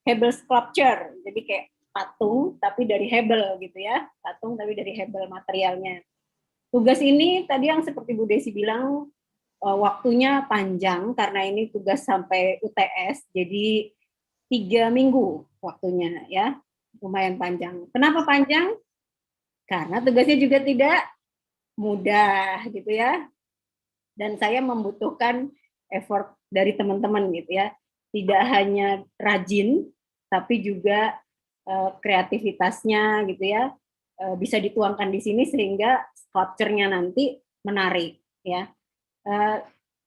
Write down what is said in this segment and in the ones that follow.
Hebel sculpture, jadi kayak patung tapi dari hebel gitu ya, patung tapi dari hebel materialnya. Tugas ini tadi yang seperti Bu Desi bilang waktunya panjang karena ini tugas sampai UTS, jadi 3 minggu waktunya ya, lumayan panjang. Kenapa panjang? Karena tugasnya juga tidak mudah gitu ya, dan saya membutuhkan effort dari teman-teman gitu ya, tidak hanya rajin tapi juga kreativitasnya gitu ya bisa dituangkan di sini sehingga sculpture-nya nanti menarik ya.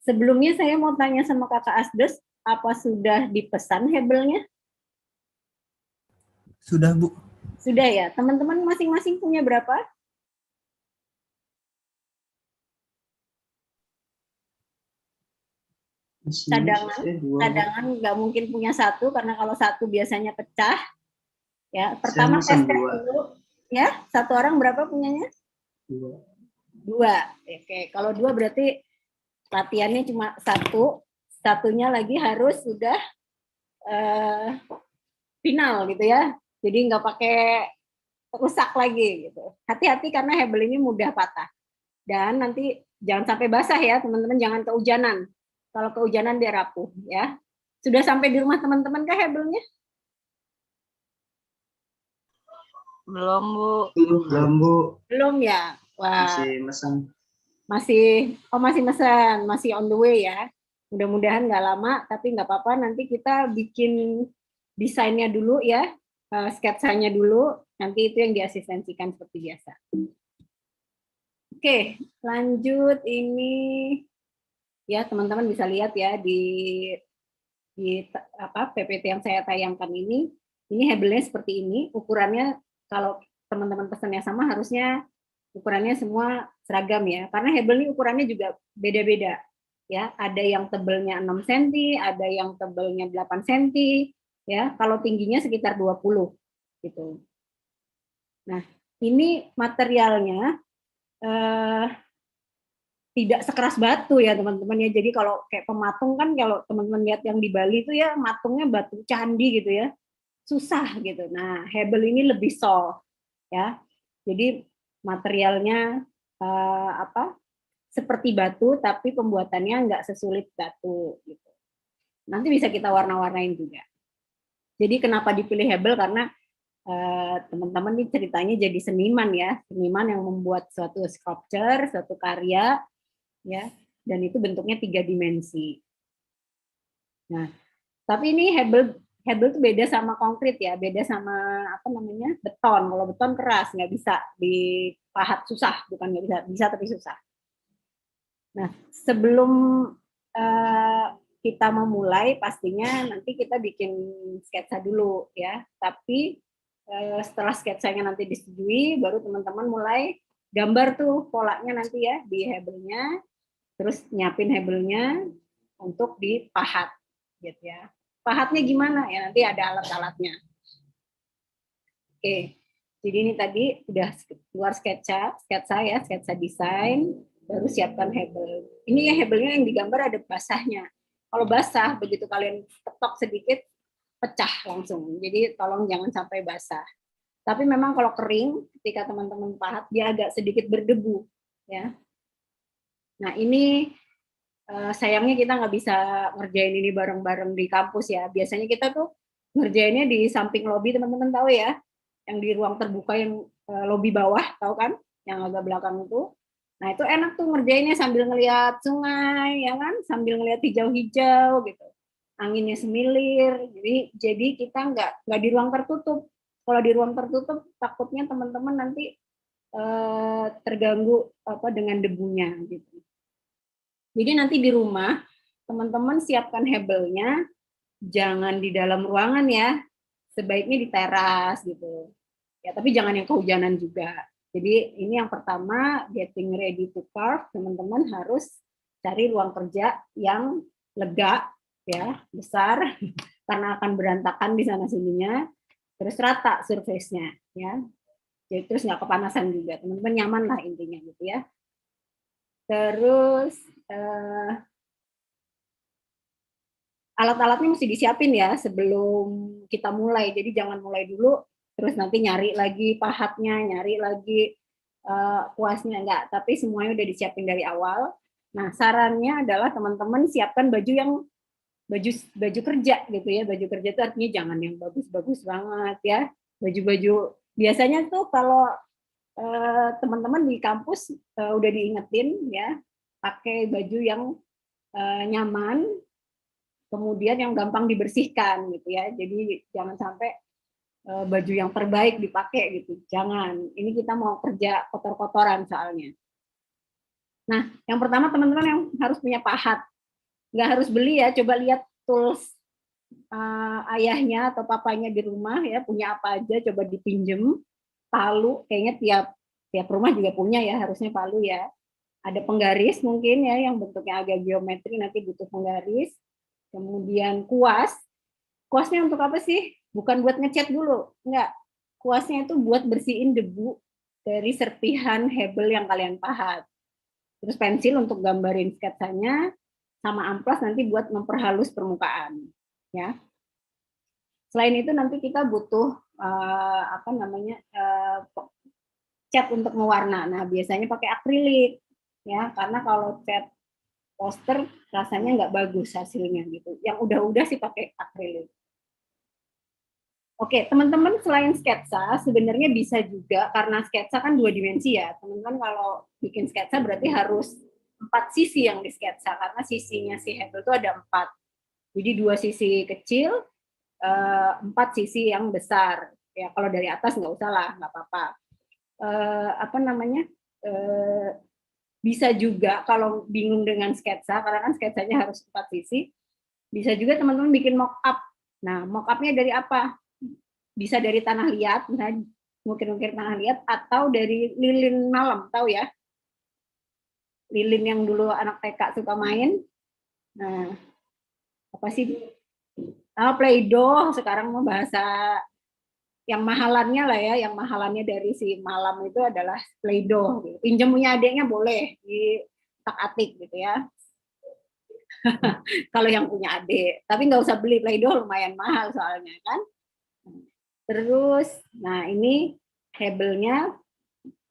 Sebelumnya saya mau tanya sama Kakak Asdes, apa sudah dipesan hebelnya? Sudah, Bu. Sudah ya. Teman-teman masing-masing punya berapa? Cadangan nggak mungkin punya satu karena kalau satu biasanya pecah. Ya, pertama tes dulu. Ya, satu orang berapa punyanya? Dua. Oke, kalau dua berarti latihannya cuma satu. Satunya lagi harus sudah final gitu ya. Jadi nggak pakai rusak lagi gitu. Hati-hati karena hebel ini mudah patah. Dan nanti jangan sampai basah ya teman-teman, jangan kehujanan. Kalau kehujanan dia rapuh ya. Sudah sampai di rumah teman-teman kah hebelnya? Belum, Bu. Belum, Bu. Belum ya? Wah. Masih mesen. Masih mesen, masih on the way ya. Mudah-mudahan nggak lama, tapi nggak apa-apa. Nanti kita bikin desainnya dulu ya, sketsanya dulu. Nanti itu yang diasistensikan seperti biasa. Oke, lanjut ini ya teman-teman bisa lihat ya di PPT yang saya tayangkan ini hebelnya seperti ini, ukurannya kalau teman-teman pesannya sama harusnya ukurannya semua seragam ya, karena hebel ini ukurannya juga beda-beda ya, ada yang tebelnya 6 cm, ada yang tebelnya 8 cm ya, kalau tingginya sekitar 20 gitu. Nah, ini materialnya tidak sekeras batu ya teman-teman ya. Jadi kalau kayak pematung kan kalau teman-teman lihat yang di Bali itu ya matungnya batu candi gitu ya. Susah gitu. Nah, hebel ini lebih soft ya. Jadi materialnya seperti batu tapi pembuatannya nggak sesulit batu gitu. Nanti bisa kita warna-warnain juga. Jadi kenapa dipilih hebel karena teman-teman nih ceritanya jadi seniman ya, seniman yang membuat suatu sculpture, suatu karya ya, dan itu bentuknya 3 dimensi. Nah, tapi ini hebel itu beda sama konkret ya, beda sama beton. Kalau beton keras nggak bisa dipahat, susah, bukan nggak bisa, bisa tapi susah. Nah, sebelum kita memulai pastinya nanti kita bikin sketsa dulu ya. Tapi setelah sketsanya nanti disetujui, baru teman-teman mulai gambar tuh polanya nanti ya di hebelnya, terus nyiapin hebelnya untuk dipahat gitu ya. Pahatnya gimana ya, nanti ada alat-alatnya. Oke, jadi ini tadi udah keluar sketsa ya, sketsa desain, baru siapkan hebel. Ini ya hebelnya yang digambar ada basahnya. Kalau basah, begitu kalian ketok sedikit, pecah langsung. Jadi tolong jangan sampai basah. Tapi memang kalau kering, ketika teman-teman pahat, dia agak sedikit berdebu. Ya. Nah ini sayangnya kita nggak bisa ngerjain ini bareng-bareng di kampus ya. Biasanya kita tuh ngerjainnya di samping lobi, teman-teman tahu ya, yang di ruang terbuka yang lobi bawah, tahu kan, yang agak belakang itu. Nah itu enak tuh ngerjainnya sambil ngelihat sungai, ya kan, sambil ngelihat hijau-hijau gitu, anginnya semilir. Jadi kita nggak di ruang tertutup. Kalau di ruang tertutup takutnya teman-teman nanti terganggu dengan debunya gitu. Jadi nanti di rumah teman-teman siapkan hebelnya, jangan di dalam ruangan ya, sebaiknya di teras gitu. Ya, tapi jangan yang kehujanan juga. Jadi ini yang pertama, getting ready to carve, teman-teman harus cari ruang kerja yang lega ya, besar karena akan berantakan di sana sininya, terus rata surface-nya ya. Jadi terus nggak kepanasan juga, teman-teman nyaman lah intinya gitu ya. Terus alat-alatnya mesti disiapin ya sebelum kita mulai. Jadi jangan mulai dulu terus nanti nyari lagi pahatnya, nyari lagi kuasnya, enggak. Tapi semuanya udah disiapin dari awal. Nah, sarannya adalah teman-teman siapkan baju yang baju kerja gitu ya. Baju kerja itu artinya jangan yang bagus-bagus banget ya. Baju-baju biasanya tuh kalau teman-teman di kampus udah diingetin ya, pakai baju yang nyaman, kemudian yang gampang dibersihkan gitu ya. Jadi jangan sampai baju yang terbaik dipakai gitu. Jangan. Ini kita mau kerja kotor-kotoran soalnya. Nah, yang pertama teman-teman yang harus punya pahat. Nggak harus beli ya, coba lihat tools ayahnya atau papanya di rumah ya, punya apa aja, coba dipinjem. Palu, kayaknya tiap rumah juga punya ya, harusnya palu ya. Ada penggaris mungkin ya, yang bentuknya agak geometri, nanti butuh penggaris. Kemudian kuas. Kuasnya untuk apa sih? Bukan buat ngecat dulu, enggak. Kuasnya itu buat bersihin debu dari serpihan hebel yang kalian pahat. Terus pensil untuk gambarin sketsanya, sama amplas nanti buat memperhalus permukaan. Ya. Selain itu nanti kita butuh cat untuk mewarna. Nah, biasanya pakai akrilik ya, karena kalau cat poster rasanya nggak bagus hasilnya gitu. Yang udah-udah sih pakai akrilik. Oke, teman-teman selain sketsa sebenarnya bisa juga karena sketsa kan 2 dimensi ya. Teman-teman kalau bikin sketsa berarti harus 4 sisi yang disketsa karena sisinya si Hebel itu ada 4. Jadi 2 sisi kecil, 4 sisi yang besar. Ya kalau dari atas nggak usah lah, nggak apa-apa. Bisa juga kalau bingung dengan sketsa karena kan sketsanya harus 4 sisi, bisa juga teman-teman bikin mock up. Nah, mock up-nya dari apa? Bisa dari tanah liat, misalnya ngukir-ngukir tanah liat, atau dari lilin malam, tahu ya? Lilin yang dulu anak TK suka main. Nah, apa sih? Play-Doh, sekarang mau bahasa yang mahalannya lah ya, yang mahalannya dari si malam itu adalah Play-Doh. Gitu. Pinjam punya adiknya boleh, di tak-atik gitu ya. Kalau yang punya adik. Tapi nggak usah beli Play-Doh, lumayan mahal soalnya kan. Terus, nah ini hebelnya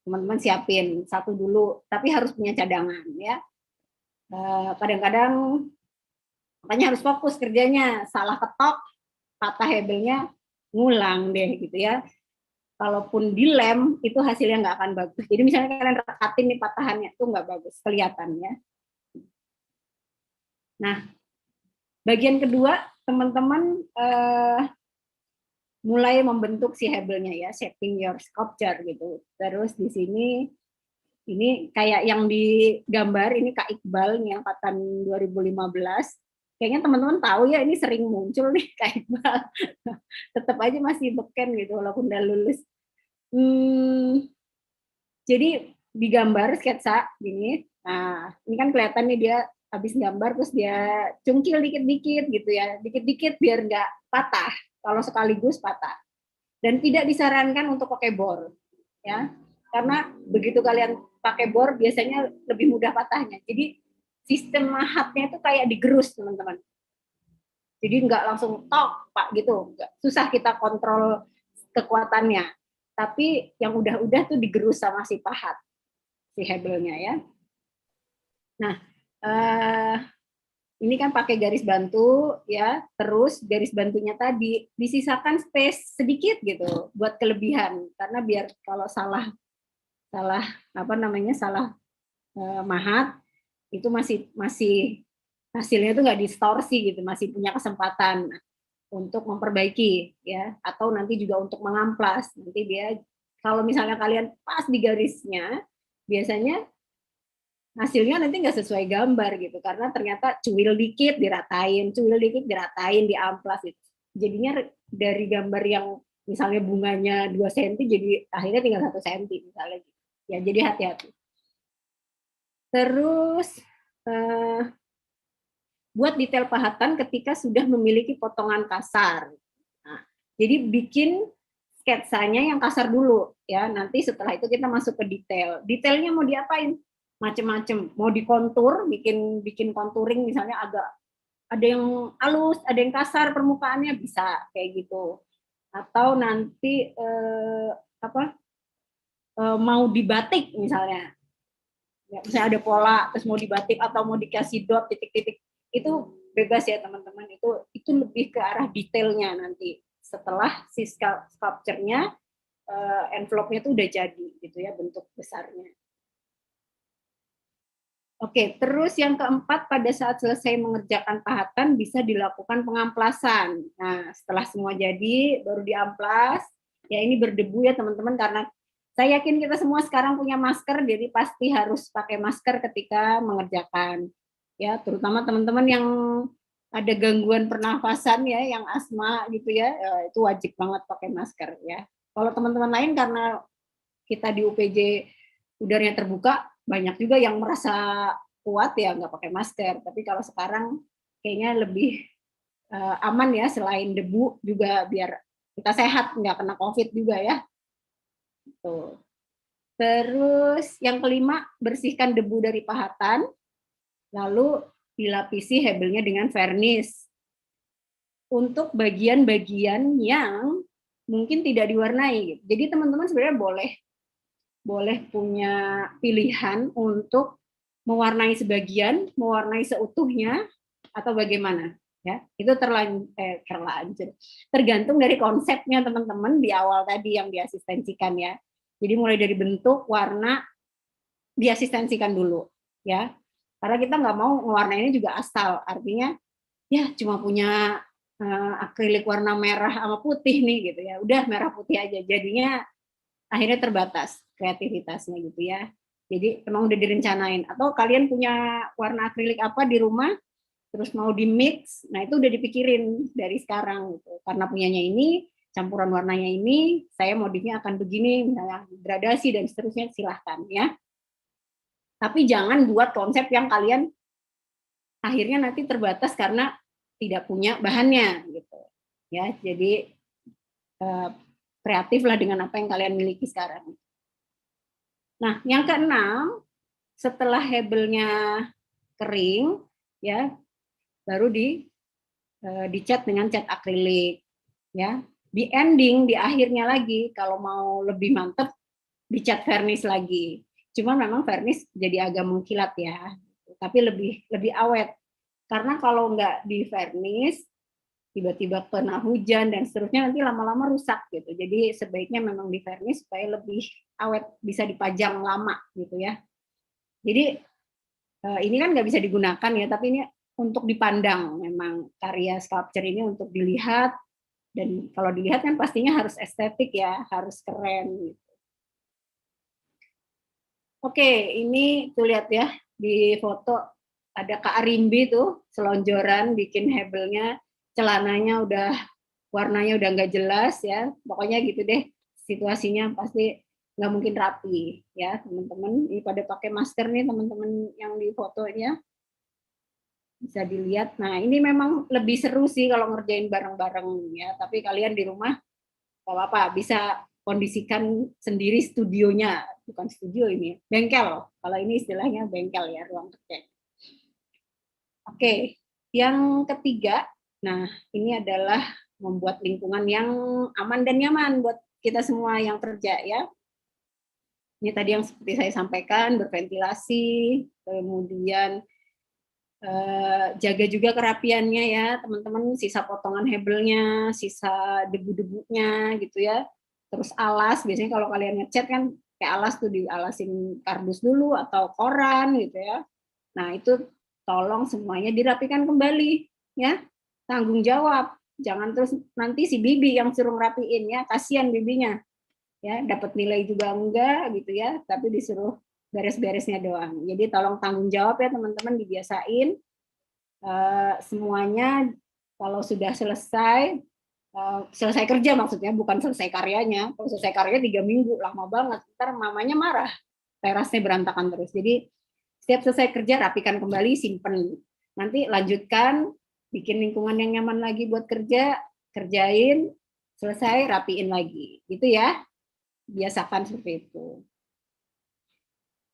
teman-teman siapin satu dulu, tapi harus punya cadangan ya. Kadang-kadang makanya harus fokus kerjanya, salah ketok, patah hebelnya, ngulang deh gitu ya. Kalaupun dilem itu hasilnya nggak akan bagus. Jadi misalnya kalian rekatin nih patahannya itu nggak bagus kelihatan ya. Nah, bagian kedua teman-teman mulai membentuk si hebelnya ya, shaping your sculpture gitu. Terus di sini ini kayak yang digambar ini Kak Iqbal nih angkatan 2015. Kayaknya teman-teman tahu ya ini sering muncul nih Kak Iqbal. Tetap aja masih beken gitu walaupun udah lulus. Jadi digambar sketsa gini. Nah, ini kan kelihatan nih dia habis gambar terus dia cungkil dikit-dikit gitu ya. Dikit-dikit biar nggak patah. Kalau sekaligus patah. Dan tidak disarankan untuk pakai bor. Ya. Karena begitu kalian pakai bor biasanya lebih mudah patahnya. Jadi sistem mahatnya itu kayak digerus, teman-teman. Jadi nggak langsung tok, Pak, gitu. Susah kita kontrol kekuatannya. Tapi yang udah-udah tuh digerus sama si pahat, si hebelnya ya. Nah, ini kan pakai garis bantu ya, terus garis bantunya tadi disisakan space sedikit gitu buat kelebihan karena biar kalau salah mahat itu masih hasilnya itu nggak distorsi gitu, masih punya kesempatan untuk memperbaiki ya, atau nanti juga untuk mengamplas. Nanti dia kalau misalnya kalian pas di garisnya, biasanya hasilnya nanti nggak sesuai gambar gitu, karena ternyata cuil dikit diratain, diamplas gitu. Jadinya dari gambar yang misalnya bunganya 2 cm jadi akhirnya tinggal 1 cm misalnya gitu. Ya, jadi hati-hati. Terus buat detail pahatan ketika sudah memiliki potongan kasar. Nah, jadi bikin sketsanya yang kasar dulu ya. Nanti setelah itu kita masuk ke detail. Detailnya mau diapain? Macem-macem. Mau dikontur, bikin contouring misalnya agak ada yang halus, ada yang kasar permukaannya, bisa kayak gitu. Atau nanti mau dibatik misalnya, ya, misalnya ada pola terus mau dibatik atau mau dikasih dot titik-titik, itu bebas ya teman-teman. Itu lebih ke arah detailnya nanti setelah si sculpture-nya, envelope-nya tuh udah jadi gitu ya bentuk besarnya. Oke, terus yang keempat, pada saat selesai mengerjakan pahatan bisa dilakukan pengamplasan. Nah, setelah semua jadi baru diamplas. Ya, ini berdebu ya teman-teman, karena saya yakin kita semua sekarang punya masker, jadi pasti harus pakai masker ketika mengerjakan. Ya, terutama teman-teman yang ada gangguan pernafasan ya, yang asma gitu ya, itu wajib banget pakai masker ya. Kalau teman-teman lain karena kita di UPJ udaranya terbuka, banyak juga yang merasa kuat ya nggak pakai masker. Tapi kalau sekarang kayaknya lebih aman ya, selain debu juga biar kita sehat, nggak kena COVID juga ya. Tuh. Terus yang kelima, bersihkan debu dari pahatan, lalu dilapisi hebelnya dengan vernis. Untuk bagian-bagian yang mungkin tidak diwarnai. Jadi teman-teman sebenarnya boleh punya pilihan untuk mewarnai sebagian, mewarnai seutuhnya, atau bagaimana. Ya, itu terlanjur. Tergantung dari konsepnya teman-teman di awal tadi yang diasistensikan ya. Jadi mulai dari bentuk, warna, diasistensikan dulu. Ya, karena kita nggak mau mewarnainya juga asal. Artinya, ya cuma punya akrilik warna merah sama putih nih gitu ya. Udah merah putih aja. Jadinya akhirnya terbatas kreativitasnya gitu ya. Jadi emang udah direncanain. Atau kalian punya warna akrilik apa di rumah, terus mau di mix, nah itu udah dipikirin dari sekarang gitu. Karena punyanya ini, campuran warnanya ini, saya modifnya akan begini, misalnya gradasi dan seterusnya, silahkan ya. Tapi jangan buat konsep yang kalian akhirnya nanti terbatas karena tidak punya bahannya gitu. Ya, jadi kreatif lah dengan apa yang kalian miliki sekarang. Nah, yang keenam, setelah hebelnya kering, ya baru dicat dengan cat akrilik, ya. Di ending, di akhirnya lagi, kalau mau lebih mantep, dicat vernis lagi. Cuma memang vernis jadi agak mengkilat ya, tapi lebih awet. Karena kalau nggak di vernis, tiba-tiba kena hujan dan seterusnya, nanti lama-lama rusak gitu. Jadi sebaiknya memang di vernis supaya lebih awet, bisa dipajang lama gitu ya. Jadi ini kan nggak bisa digunakan ya, tapi ini untuk dipandang, memang karya sculpture ini untuk dilihat, dan kalau dilihat kan pastinya harus estetik ya, harus keren gitu. Oke, ini tuh lihat ya di foto, ada Kak Arimbi tuh selonjoran bikin hebelnya, celananya udah warnanya udah nggak jelas ya, pokoknya gitu deh situasinya, pasti nggak mungkin rapi ya teman-teman. Ini pada pakai masker nih teman-teman yang di fotonya, bisa dilihat. Nah ini memang lebih seru sih kalau ngerjain bareng-bareng ya, tapi kalian di rumah nggak apa-apa, bisa kondisikan sendiri studionya, bukan studio ini, bengkel. Kalau ini istilahnya bengkel ya, ruang kerja. Oke, yang ketiga, nah ini adalah membuat lingkungan yang aman dan nyaman buat kita semua yang kerja ya. Ini tadi yang seperti saya sampaikan, berventilasi, kemudian jaga juga kerapiannya ya teman-teman, sisa potongan hebelnya, sisa debu-debunya gitu ya. Terus alas, biasanya kalau kalian ngecat kan kayak alas tuh dialasin kardus dulu atau koran gitu ya. Nah itu tolong semuanya dirapikan kembali ya, tanggung jawab. Jangan terus nanti si bibi yang suruh rapiin ya, kasihan bibinya ya, dapat nilai juga enggak gitu ya, tapi disuruh beres-beresnya doang. Jadi tolong tanggung jawab ya teman-teman, dibiasain semuanya. Kalau sudah selesai kerja maksudnya, bukan selesai karyanya. Kalau selesai karyanya 3 minggu, lama banget, ntar mamanya marah, terasnya berantakan terus. Jadi setiap selesai kerja rapikan kembali, simpen, nanti lanjutkan, bikin lingkungan yang nyaman lagi buat kerja, kerjain, selesai rapiin lagi gitu ya, biasakan seperti itu.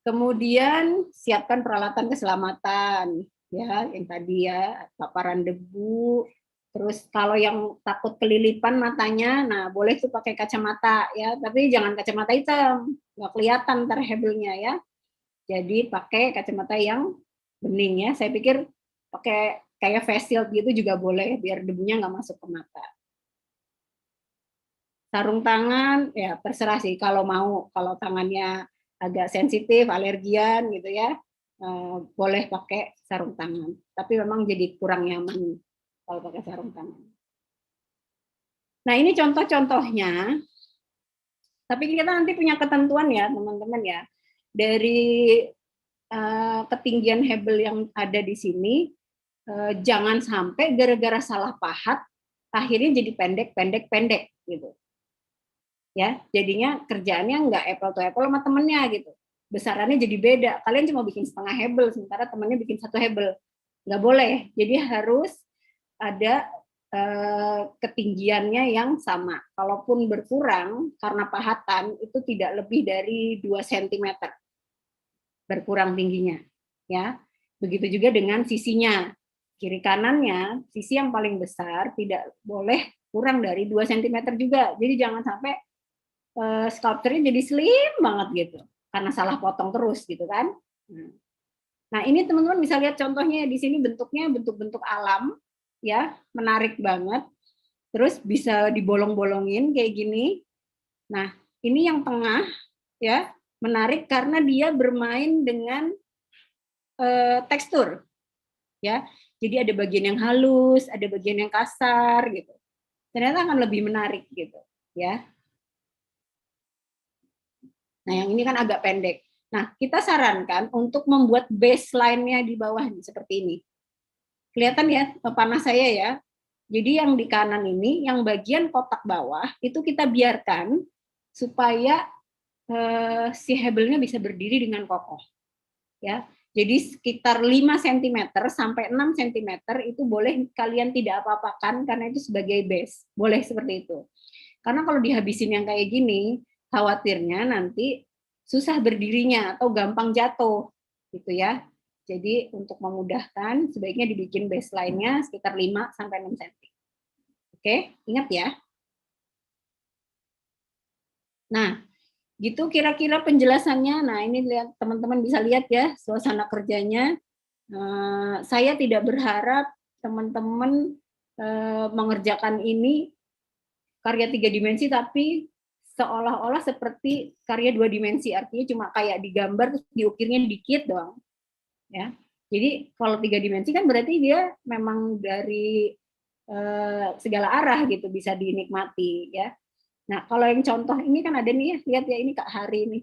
Kemudian siapkan peralatan keselamatan ya, yang tadi ya, paparan debu. Terus kalau yang takut kelilipan matanya, nah boleh tuh pakai kacamata ya, tapi jangan kacamata hitam, nggak kelihatan ntar hebelnya ya. Jadi pakai kacamata yang bening ya. Saya pikir pakai kayak face shield gitu juga boleh biar debunya nggak masuk ke mata. Sarung tangan ya terserah sih kalau mau, kalau tangannya agak sensitif, alergian gitu ya, boleh pakai sarung tangan. Tapi memang jadi kurang nyaman kalau pakai sarung tangan. Nah ini contoh-contohnya, tapi kita nanti punya ketentuan ya teman-teman ya. Dari ketinggian hebel yang ada di sini, jangan sampai gara-gara salah pahat akhirnya jadi pendek gitu ya, jadinya kerjaannya nggak apple to apple sama temennya gitu, besarannya jadi beda, kalian cuma bikin setengah hebel sementara temennya bikin satu hebel, nggak boleh. Jadi harus ada ketinggiannya yang sama, kalaupun berkurang karena pahatan itu tidak lebih dari 2 cm berkurang tingginya ya. Begitu juga dengan sisinya, kiri kanannya sisi yang paling besar tidak boleh kurang dari 2 cm juga. Jadi jangan sampai sculpture-nya jadi slim banget gitu karena salah potong terus gitu kan. Nah ini teman-teman bisa lihat contohnya di sini, bentuknya bentuk-bentuk alam ya, menarik banget. Terus bisa dibolong-bolongin kayak gini. Nah ini yang tengah ya, menarik karena dia bermain dengan tekstur ya. Jadi ada bagian yang halus, ada bagian yang kasar gitu. Ternyata akan lebih menarik gitu ya. Nah, yang ini kan agak pendek. Nah, kita sarankan untuk membuat baseline-nya di bawah nih, seperti ini. Kelihatan ya panah saya ya. Jadi yang di kanan ini, yang bagian kotak bawah itu kita biarkan supaya si hebelnya bisa berdiri dengan kokoh. Ya. Jadi sekitar 5 cm sampai 6 cm itu boleh kalian tidak apa-apakan karena itu sebagai base. Boleh seperti itu. Karena kalau dihabisin yang kayak gini, khawatirnya nanti susah berdirinya atau gampang jatuh gitu ya. Jadi untuk memudahkan sebaiknya dibikin baseline-nya sekitar 5 sampai 6 cm. Oke, ingat ya. Nah, gitu kira-kira penjelasannya. Nah, ini lihat teman-teman bisa lihat ya suasana kerjanya. Saya tidak berharap teman-teman mengerjakan ini karya 3 dimensi tapi seolah-olah seperti karya 2 dimensi, artinya cuma kayak digambar terus diukirnya dikit doang ya. Jadi kalau 3 dimensi kan berarti dia memang dari segala arah gitu bisa dinikmati ya. Nah kalau yang contoh ini kan ada nih ya, lihat ya ini Kak Hari ini